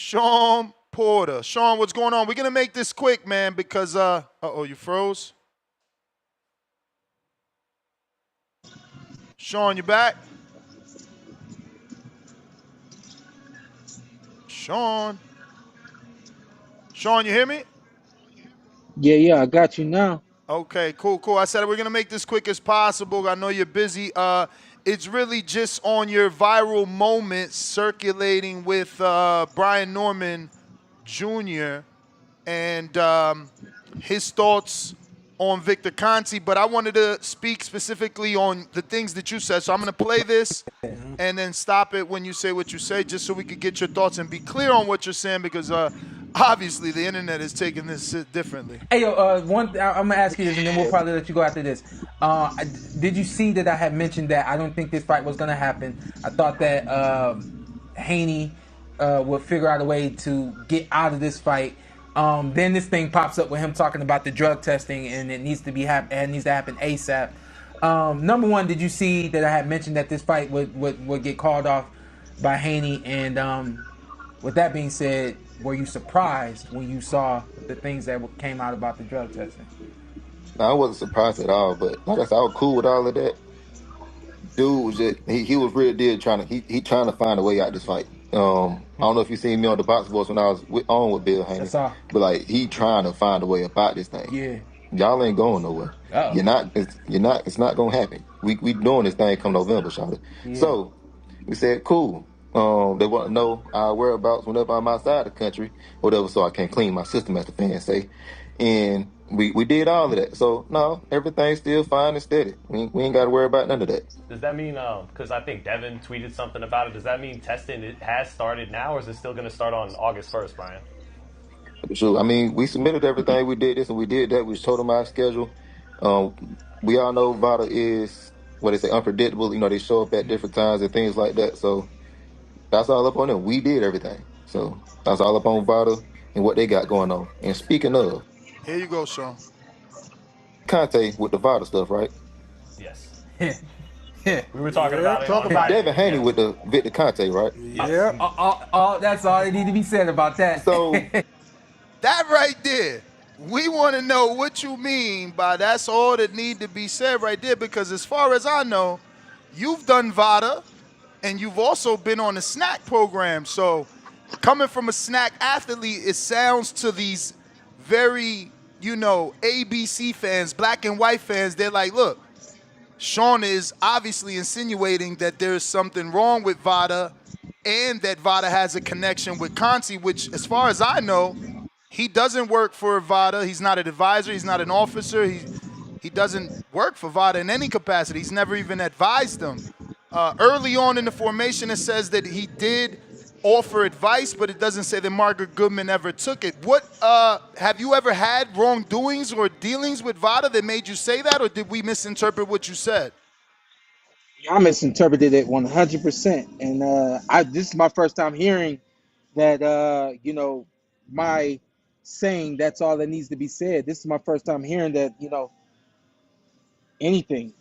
Shawn Porter. Shawn, what's going on? We're going to make this quick, man, because, uh-oh, you froze? Shawn, you back? Shawn? Shawn, you hear me? Yeah, I got you now. Okay, cool. I said we're going to make this quick as possible. I know you're busy. It's really just on your viral moments circulating with Brian Norman Jr. and his thoughts on Victor Conte, but I wanted to speak specifically on the things that you said. So I'm going to play this and then stop it when you say what you say, just so we could get your thoughts and be clear on what you're saying, because obviously the internet is taking this differently. Hey, yo, I'm gonna ask you this, and then we'll probably let you go after this. Did you see that I had mentioned that I don't think this fight was gonna happen? I thought that Haney would figure out a way to get out of this fight. Then this thing pops up with him talking about the drug testing, and it needs to happen ASAP. Number one, did you see that I had mentioned that this fight would get called off by Haney? And with that being said, were you surprised when you saw the things that came out about the drug testing? No, I wasn't surprised at all, but like I said, I was cool with all of that. Dude was just he was real deal trying to find a way out this fight. I don't know if you seen me on the Box Voice when I was on with Bill Haney, That's all. but like he trying to find a way about this thing. Yeah. Y'all ain't going nowhere. Uh-oh. It's not gonna happen. We doing this thing come November, Charlotte. Yeah. So we said cool. They want to know our whereabouts whenever I'm outside the country, whatever, so I can clean my system, as the fans say. And we did all of that. So no, everything's still fine and steady. We ain't got to worry about none of that. Does that mean, because I think Devin tweeted something about it, does that mean testing has started now, or is it still going to start on August 1st, Brian? So, I mean, we submitted everything. We did this and we did that. We told them our schedule. We all know VADA is, what they say, unpredictable. You know, they show up at different times and things like that. So that's all up on them. We did everything. So that's all up on VADA and what they got going on. And speaking of, Here you go, Shawn. Conte with the VADA stuff, right? Yes. Yeah. We were talking about it. Talk on about Friday. Devin Haney with the Victor Conte, right? Yeah. That's all that need to be said about that. So That right there, we want to know what you mean by that's all that need to be said right there, because as far as I know, you've done VADA and you've also been on the snack program. So coming from a snack athlete, it sounds to these very, ABC fans, black and white fans, they're like, look, Shawn is obviously insinuating that there's something wrong with VADA and that VADA has a connection with Conte, which, as far as I know, he doesn't work for VADA. He's not an advisor. He's not an officer. He doesn't work for VADA in any capacity. He's never even advised them. Early on in the formation, it says that he did offer advice, but it doesn't say that Margaret Goodman ever took it. What have you ever had wrongdoings or dealings with VADA that made you say that, or did we misinterpret what you said? I misinterpreted it 100%, and this is my first time hearing that. My saying that's all that needs to be said. This is my first time hearing that. Anything.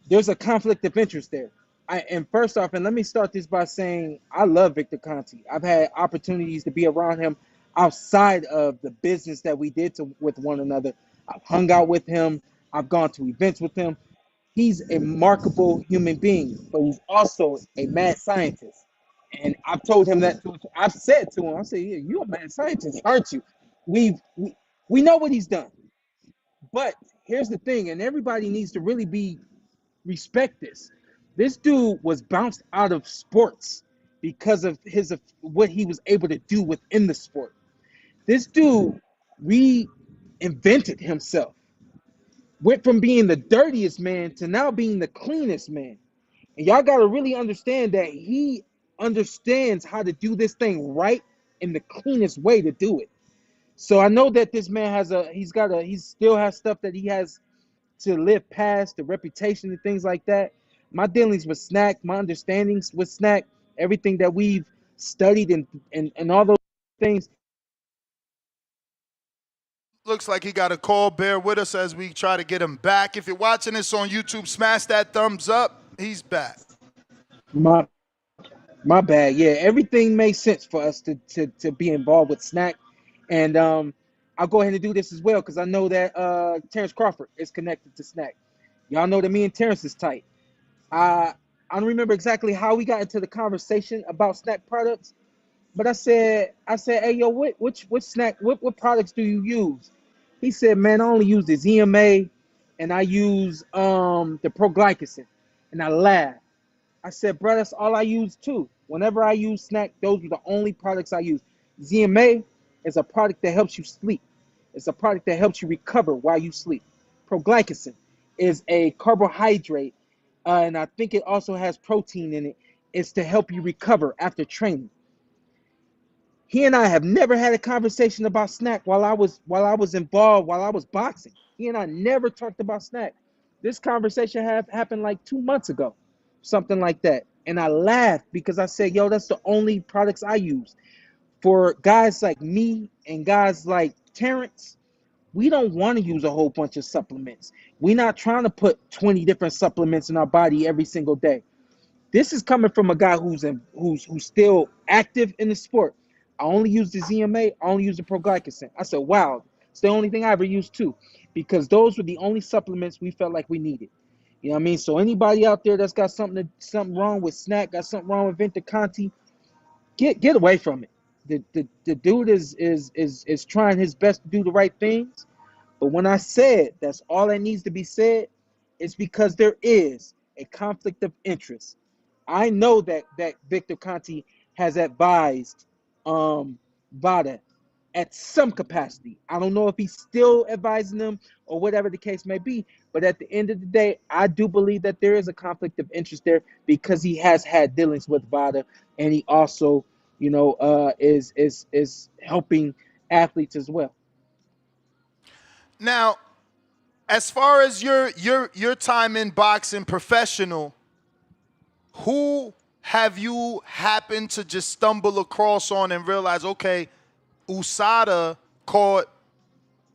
There's a conflict of interest there. And first off, and let me start this by saying I love Victor Conte. I've had opportunities to be around him outside of the business that we did with one another. I've hung out with him. I've gone to events with him. He's a remarkable human being, but he's also a mad scientist. And I've told him that. I've said to him, I said, yeah, you're a mad scientist, aren't you? We know what he's done. But here's the thing, and everybody needs to really respect this. This dude was bounced out of sports because of what he was able to do within the sport. This dude reinvented himself. Went from being the dirtiest man to now being the cleanest man. And y'all got to really understand that he understands how to do this thing right in the cleanest way to do it. So I know that this man he still has stuff that he has to live past, the reputation and things like that. My dealings with Snack, my understandings with Snack, everything that we've studied and all those things. Looks like he got a call. Bear with us as we try to get him back. If you're watching this on YouTube, smash that thumbs up. He's back. My My bad. Yeah, everything makes sense for us to be involved with snack, and I'll go ahead and do this as well because I know that Terrence Crawford is connected to snack. Y'all know that me and Terrence is tight. I I don't remember exactly how we got into the conversation about snack products, but I said, hey yo, which snack what products do you use? He said, man, I only use the ZMA, and I use the proglycin, and I laughed. I said, bro, that's all I use too. Whenever I use snack, those are the only products I use. ZMA is a product that helps you sleep. It's a product that helps you recover while you sleep. Proglycin is a carbohydrate, and I think it also has protein in it. It's to help you recover after training. He and I have never had a conversation about snack while I was involved while I was boxing. He and I never talked about snack. This conversation have happened like 2 months ago, something like that. And I laughed because I said, "Yo, that's the only products I use." For guys like me and guys like Terrence, we don't want to use a whole bunch of supplements. We're not trying to put 20 different supplements in our body every single day. This is coming from a guy who's still active in the sport. I only use the ZMA. I only use the proglycin. I said, wow, it's the only thing I ever used too, because those were the only supplements we felt like we needed. You know what I mean? So anybody out there that's got something wrong with snack, got something wrong with Victor Conti, get away from it. The dude is trying his best to do the right things. But when I said that's all that needs to be said, it's because there is a conflict of interest. I know that Victor Conti has advised VADA at some capacity. I don't know if he's still advising them or whatever the case may be, but at the end of the day, I do believe that there is a conflict of interest there because he has had dealings with VADA, and he also, is helping athletes as well. Now, as far as your time in boxing professional, who have you happened to just stumble across on and realize, okay, USADA caught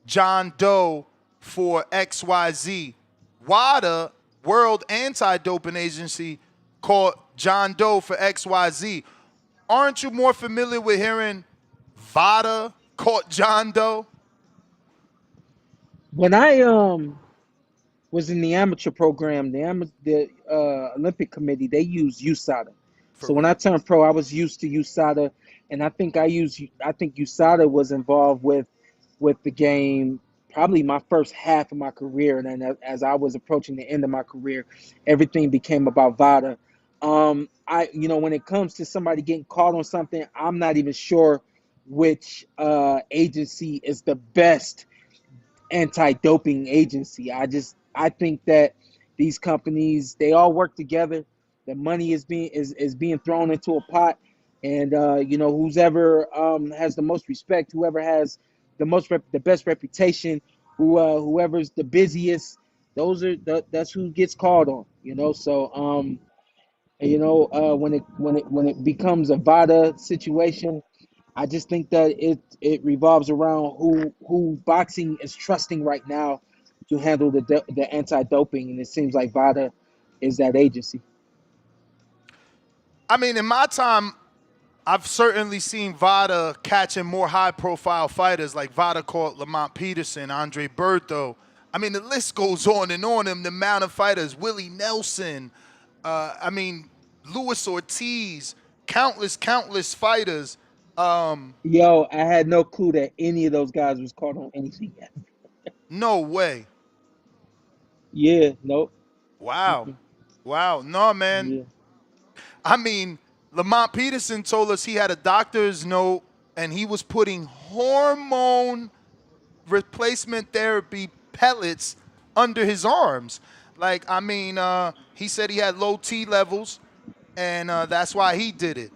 John Doe for XYZ. WADA, World Anti-Doping Agency, caught John Doe for XYZ. Aren't you more familiar with hearing VADA caught John Doe? When I was in the amateur program, the Olympic Committee, they used USADA. For So when real. I turned pro, I was used to USADA, and I think USADA was involved with the game probably my first half of my career, and then as I was approaching the end of my career, everything became about VADA. When it comes to somebody getting caught on something, I'm not even sure which agency is the best anti-doping agency. I think that these companies, they all work together. The money is being thrown into a pot, and who's ever has the most respect, whoever has the best reputation, whoever's the busiest, that's who gets called on. So when it becomes a VADA situation, I just think that it revolves around who boxing is trusting right now to handle the anti-doping, and it seems like VADA is that agency. I mean, in my time, I've certainly seen VADA catching more high-profile fighters, like VADA caught Lamont Peterson, Andre Bertho. I mean, the list goes on and on. And the amount of fighters, Willie Nelson, I mean, Luis Ortiz, countless fighters. Yo, I had no clue that any of those guys was caught on anything yet. No way. Yeah, nope. Wow. Mm-mm. Wow. No, man. Yeah. I mean, Lamont Peterson told us he had a doctor's note and he was putting hormone replacement therapy pellets under his arms. Like, I mean, he said he had low T levels, and that's why he did it.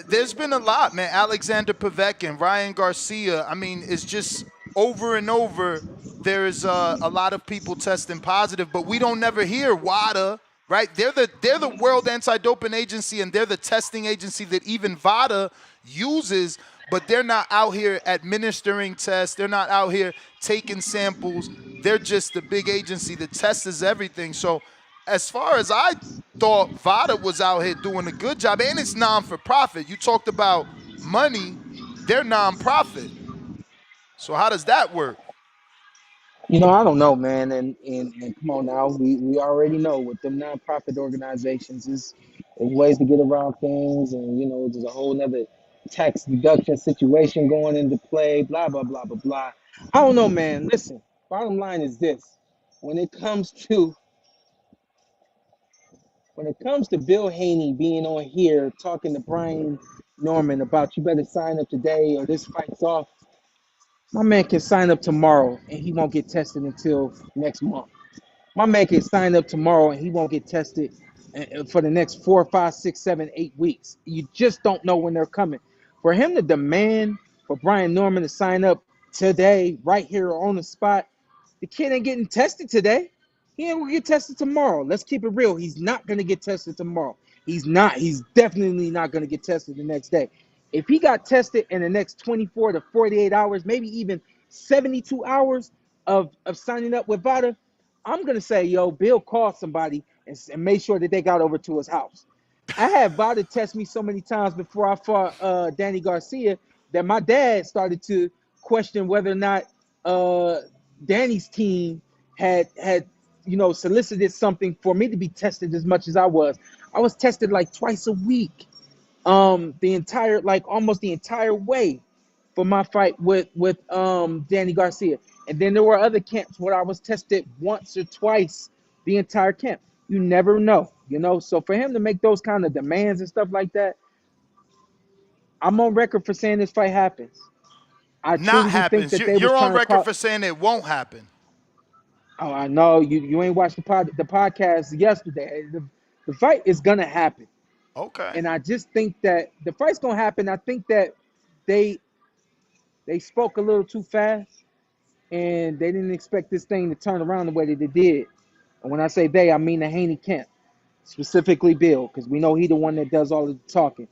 There's been a lot, man. Alexander Povetkin, Ryan Garcia. I mean, it's just over and over. There's a lot of people testing positive, but we don't never hear WADA, right? They're the World Anti-Doping Agency, and they're the testing agency that even VADA uses, but they're not out here administering tests. They're not out here taking samples. They're just the big agency that tests everything. So as far as I thought, VADA was out here doing a good job, and it's non-for-profit. You talked about money; they're non-profit. So how does that work? I don't know, man. And come on now, we already know with them nonprofit organizations there's ways to get around things, and there's a whole nother tax deduction situation going into play. Blah blah blah blah blah. I don't know, man. Listen, bottom line is this: when it comes to Bill Haney being on here talking to Brian Norman about you better sign up today or this fight's off, my man can sign up tomorrow and he won't get tested until next month. My man can sign up tomorrow and he won't get tested for the next 4, 5, 6, 7, 8 weeks. You just don't know when they're coming. For him to demand for Brian Norman to sign up today, right here on the spot, the kid ain't getting tested today. He ain't gonna get tested tomorrow. Let's keep it real. He's not gonna get tested tomorrow. He's not. He's definitely not gonna get tested the next day. If he got tested in the next 24 to 48 hours, maybe even 72 hours of signing up with VADA, I'm gonna say, yo, Bill called somebody and made sure that they got over to his house. I had VADA test me so many times before I fought Danny Garcia that my dad started to question whether or not uh, Danny's team had solicited something for me to be tested as much as I was. I was tested like twice a week, the entire like almost the entire way for my fight with Danny Garcia. And then there were other camps where I was tested once or twice the entire camp. You never know. So for him to make those kind of demands and stuff like that, I'm on record for saying this fight happens. I Not truly do think happens. that You're, they was you're on trying to record call. for saying it won't happen. Oh, I know you ain't watched the podcast yesterday. The fight is gonna happen, Okay. and I just think that the fight's gonna happen. I think that they they spoke a little too fast, and they didn't expect this thing to turn around the way that it did. And when I say they, I mean the Haney camp, specifically Bill, because we know he the one that does all of the talking.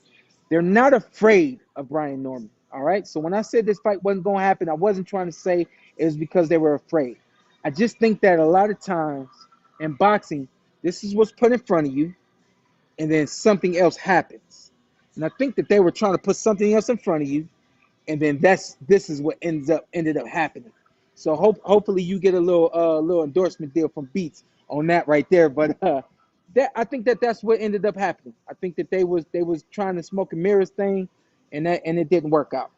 They're not afraid of Brian Norman. All right. So when I said this fight wasn't going to happen, I wasn't trying to say it was because they were afraid. I just think that a lot of times in boxing, this is what's put in front of you, and then something else happens. And I think that they were trying to put something else in front of you, and then this is what ended up happening. So hopefully you get a little endorsement deal from Beats on that right there. But that I think that's what ended up happening. I think that they was trying to smoke and mirrors thing, and it didn't work out.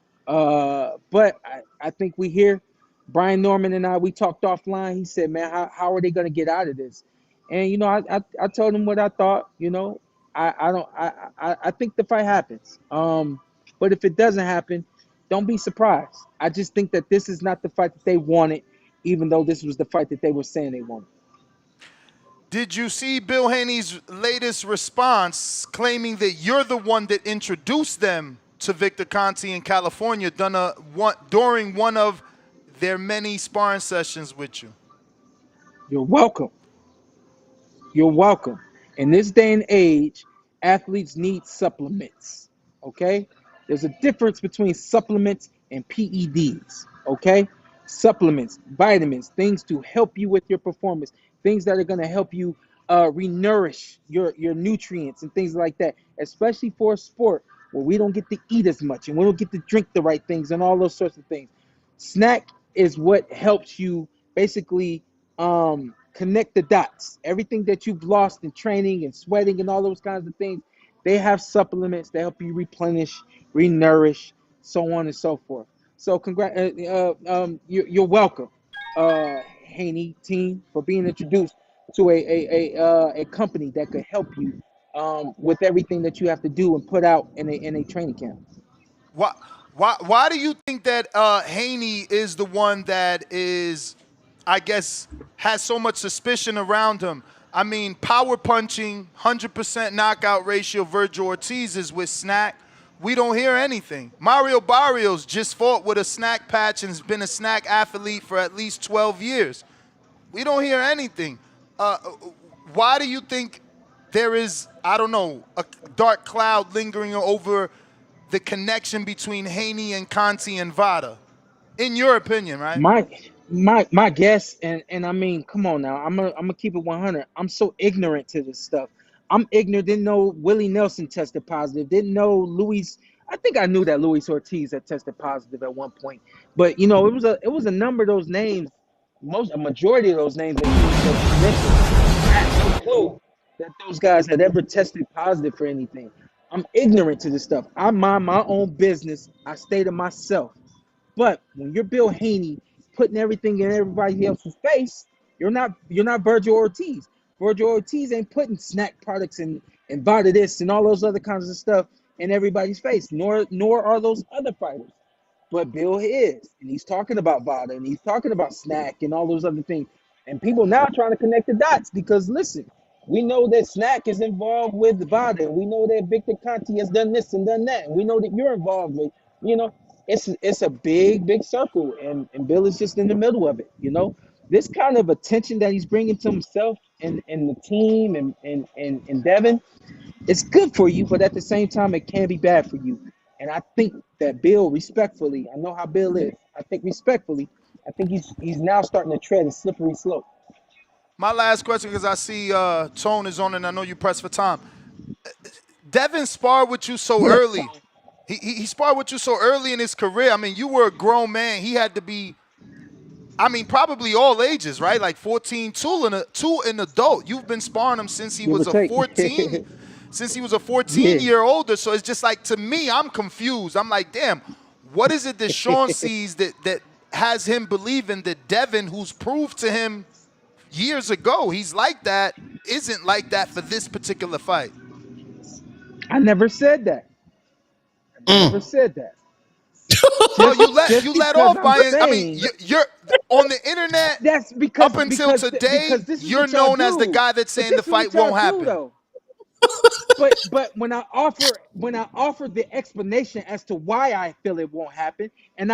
But I think we hear Brian Norman and we talked offline. He said, "Man, how are they going to get out of this?" And I told him what I thought. I don't I think the fight happens. But if it doesn't happen, don't be surprised. I just think that this is not the fight that they wanted, even though this was the fight that they were saying they wanted. Did you see Bill Haney's latest response claiming that you're the one that introduced them to Victor Conte in California during one of their many sparring sessions with you? You're welcome. You're welcome. In this day and age, athletes need supplements. Okay? There's a difference between supplements and PEDs. Okay? Supplements, vitamins, things to help you with your performance, things that are going to help you renourish your nutrients and things like that, especially for a sport where we don't get to eat as much and we don't get to drink the right things and all those sorts of things. Snack is what helps you basically connect the dots. Everything that you've lost in training and sweating and all those kinds of things, they have supplements that help you replenish, renourish, so on and so forth. So, you're welcome, Haney team, for being introduced to a company that could help you with everything that you have to do and put out in a training camp. Why, why do you think that Haney is the one that is, I guess, has so much suspicion around him? I mean, power punching, 100% knockout ratio, Virgil Ortiz is with Snack. We don't hear anything. Mario Barrios just fought with a snack patch and has been a snack athlete for at least 12 years. We don't hear anything. Uh, why do you think there is, I don't know, a dark cloud lingering over the connection between Haney and Conte and VADA? In your opinion, right? My My guess, and I mean, come on now, I'm gonna keep it 100. I'm so ignorant to this stuff. I'm ignorant. Didn't know Willie Nelson tested positive. Didn't know Luis. I think I knew that Luis Ortiz had tested positive at one point, but it was a number of those names, a majority of those names that you mentioned. I had no clue that those guys had ever tested positive for anything. I'm ignorant to this stuff. I mind my own business. I stay to myself. But when you're Bill Haney putting everything in everybody else's face, you're not Virgil Ortiz. Virgil Ortiz ain't putting snack products and VADA this and all those other kinds of stuff in everybody's face. Nor are those other fighters. But Bill is, and he's talking about VADA and he's talking about snack and all those other things. And people now trying to connect the dots because listen, we know that snack is involved with VADA, and we know that Victor Conte has done this and done that, and we know that you're involved with, you know, it's a big circle, and Bill is just in the middle of it. This kind of attention that he's bringing to himself and the team and Devin, it's good for you, but at the same time, it can be bad for you. And I think that Bill, respectfully, I know how Bill is. I think respectfully, I think he's now starting to tread a slippery slope. My last question, because I see Tone is on, and I know you pressed for time. Devin sparred with you so What up, early. Tom? He sparred with you so early in his career. I mean, you were a grown man. He had to be, I mean, probably all ages, right? Like 14, two an adult. You've been sparring him since he Give or was a take. 14, since he was a Yeah. 14-year older. So it's just like, to me, I'm confused. I'm like, damn, what is it that Shawn sees that has him believing that Devin, who's proved to him years ago he's like that, isn't like that for this particular fight? I never said that. I never said that. Well, Just you just let because off I'm by, I mean, saying you're on the internet that's up because until because today. because this is You're what y'all known as the do. guy that's But saying the this is fight what y'all won't do happen. though. But when I offer the explanation as to why I feel it won't happen, and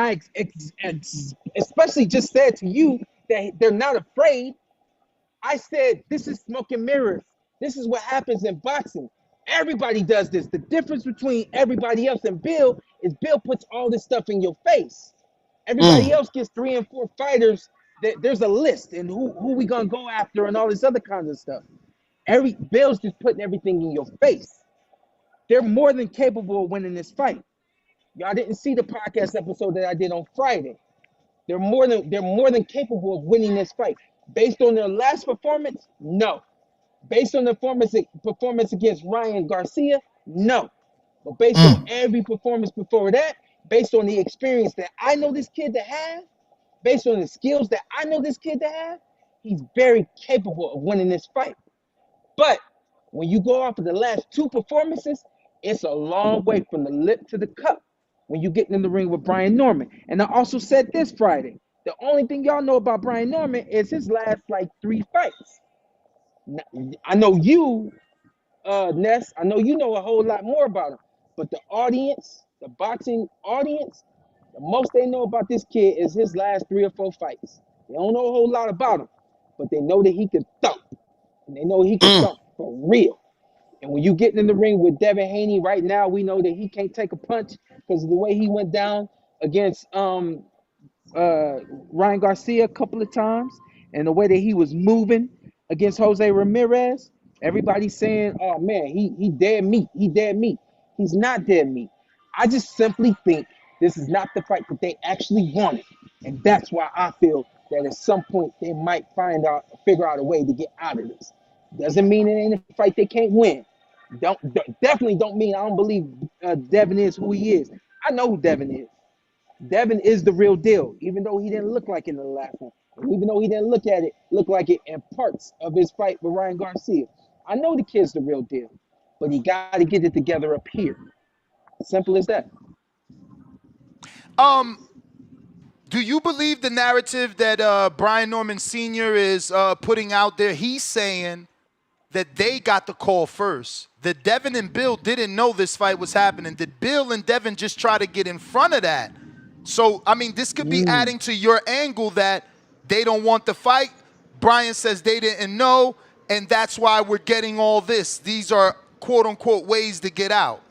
especially just said to you that they're not afraid. I said this is smoke and mirrors. This is what happens in boxing. Everybody does this. The difference between everybody else and Bill is Bill puts all this stuff in your face. Everybody else gets 3 and 4 fighters. There's a list and who we gonna go after and all this other kinds of stuff. Every Bill's just putting everything in your face. They're more than capable of winning this fight. Y'all didn't see the podcast episode that I did on Friday. They're more than capable of winning this fight. Based on their last performance, no. Based on the performance against Ryan Garcia, no. But based on every performance before that, based on the experience that I know this kid to have, based on the skills that I know this kid to have, he's very capable of winning this fight. But when you go off of the last 2 performances, it's a long way from the lip to the cup when you get in the ring with Brian Norman. And I also said this Friday, the only thing y'all know about Brian Norman is his last like 3 fights. I know you, Ness, I know you know a whole lot more about him. But the audience, the boxing audience, the most they know about this kid is his last 3 or 4 fights. They don't know a whole lot about him, but they know that he can thump. And they know he can thump for real. And when you get in the ring with Devin Haney right now, we know that he can't take a punch because of the way he went down against uh, Ryan Garcia a couple of times and the way that he was moving against Jose Ramirez. Everybody's saying, "Oh man, he dead meat. He dead meat." He's not dead meat. I just simply think this is not the fight that they actually wanted, and that's why I feel that at some point they might figure out a way to get out of this. Doesn't mean it ain't a fight they can't win. Definitely don't mean I don't believe Devin is who he is. I know who Devin is. Devin is the real deal, even though he didn't look like it in the last one. And even though he didn't look like it in parts of his fight with Ryan Garcia. I know the kid's the real deal, but he got to get it together up here. Simple as that. Um, do you believe the narrative that Brian Norman Sr. is putting out there? He's saying that they got the call first. That Devin and Bill didn't know this fight was happening. Did Bill and Devin just try to get in front of that? So, I mean, this could be adding to your angle that they don't want the fight. Brian says they didn't know, and that's why we're getting all this. These are quote-unquote ways to get out.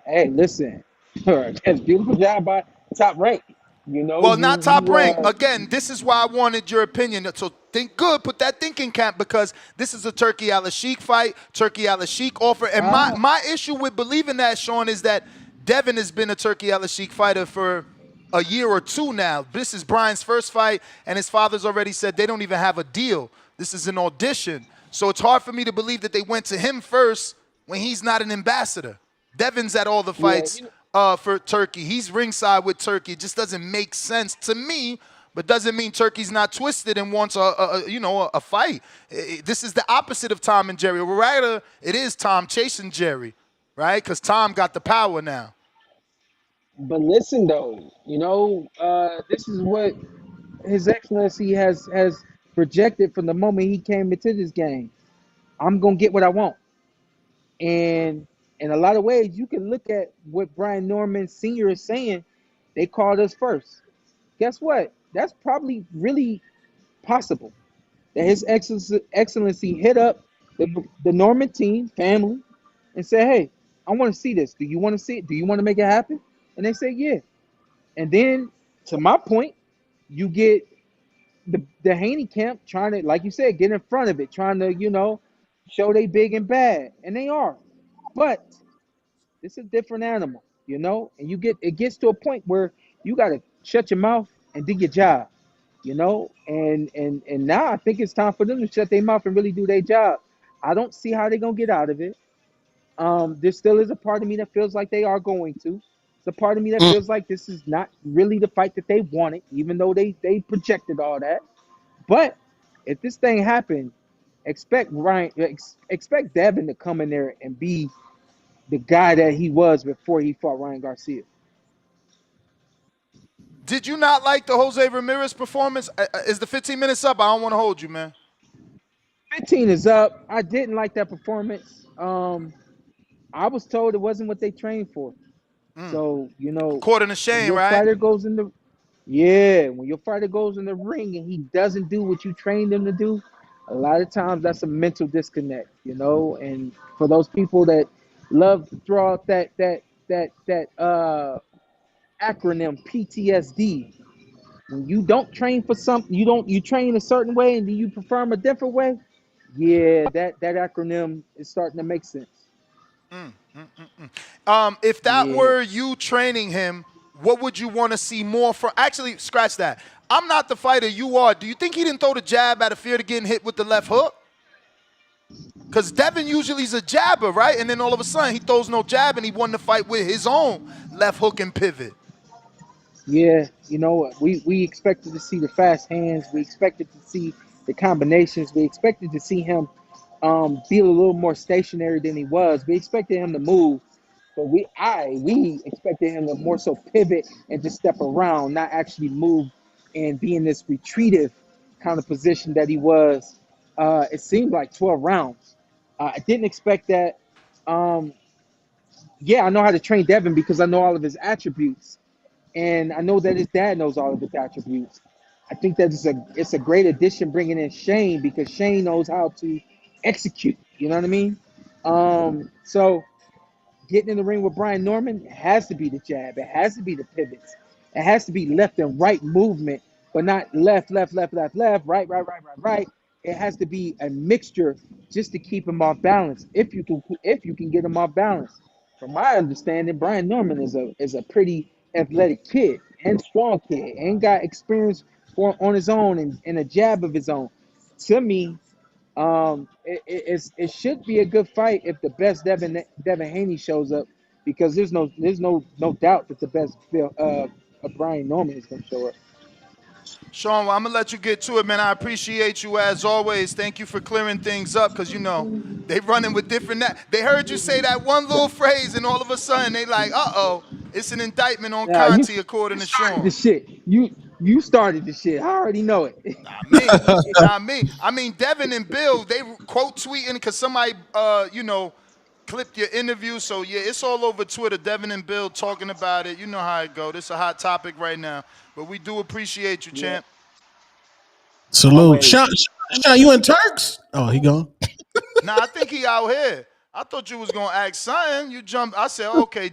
Hey, listen. That's a beautiful job by Top Rank. You know, Well, not top you rank. Again, this is why I wanted your opinion. So think good, put that thinking cap because this is a Turkey Al Sheik fight, Turkey Al Sheik offer. And my issue with believing that, Shawn, is that Devin has been a Turkey Al Sheik fighter for a year or two now. This is Brian's first fight, and his father's already said they don't even have a deal. This is an audition. So it's hard for me to believe that they went to him first when he's not an ambassador. Devin's at all the yeah, fights for Turkey. He's ringside with Turkey. It just doesn't make sense to me, but doesn't mean Turkey's not twisted and wants a fight. This is the opposite of Tom and Jerry. Or rather, it is Tom chasing Jerry, right? Because Tom got the power now. but listen though, this is what His Excellency has projected from the moment he came into this game. I'm gonna get what I want, and in a lot of ways, you can look at what Brian Norman Sr. is saying. They called us first. Guess what? That's probably really possible. That His Excellency hit up the Norman team family and said, "Hey, I want to see this. Do you want to see it? Do you want to make it happen?" And they said, "Yeah." And then, to my point, you get the Haney camp trying to, like you said, get in front of it, trying to, show they big and bad, and they are. But it's a different animal, and it gets to a point where you gotta shut your mouth and do your job, and now I think it's time for them to shut their mouth and really do their job. I don't see how they're gonna get out of it. There still is a part of me that feels like they are going to. It's a part of me that feels like this is not really the fight that they wanted, even though they projected all that. But if this thing happened, expect Devin to come in there and be the guy that he was before he fought Ryan Garcia. Did you not like the Jose Ramirez performance? Is the 15 minutes up? I don't want to hold you, man. 15 is up. I didn't like that performance. I was told it wasn't what they trained for. So, According to when Shane, your right? fighter goes in the yeah, when your fighter goes in the ring and he doesn't do what you trained him to do, a lot of times that's a mental disconnect, And for those people that love to throw out that acronym PTSD, when you don't train for something, you train a certain way and then you perform a different way. Yeah, that acronym is starting to make sense. If that Yeah. were you training him, what would you want to see more from? Actually, scratch that. I'm not the fighter you are. Do you think he didn't throw the jab out of fear to getting hit with the left hook? Because Devin usually is a jabber, right? And then all of a sudden he throws no jab and he won the fight with his own left hook and pivot. Yeah, we expected to see the fast hands. We expected to see the combinations. We expected to see him be a little more stationary than he was. We expected him to move, but we expected him to more so pivot and just step around, not actually move and be in this retreative kind of position that he was. It seemed like 12 rounds. I didn't expect that. Um, yeah, I know how to train Devin because I know all of his attributes. And I know that his dad knows all of his attributes. I think that it's a great addition bringing in Shane because Shane knows how to execute. You know what I mean? So getting in the ring with Brian Norman has to be the jab. It has to be the pivots. It has to be left and right movement, but not left, left, left, left, left, right, right, right, right, right. It has to be a mixture just to keep him off balance. If you can get him off balance. From my understanding, Brian Norman is a pretty athletic kid and strong kid and got experience on his own and a jab of his own. To me, it should be a good fight if the best Devin Haney shows up, because there's no doubt that the best Brian Norman is going to show up. Shawn, well, I'm going to let you get to it, man. I appreciate you as always. Thank you for clearing things up because, they running with different... They heard you say that one little phrase and all of a sudden they like, uh-oh, it's an indictment on Now you Conte according to started the Shawn. shit. You started the shit. I already know it. Not me. Not me. I mean, Devin and Bill, they quote tweeting because somebody, clipped your interview. So, yeah, it's all over Twitter. Devin and Bill talking about it. You know how it go. This is a hot topic right now. But we do appreciate you, Yeah, champ. Salute. always. Sean, you in Turks? Oh, he gone. Nah, I think he out here. I thought you was going to ask something. You jumped. I said, okay,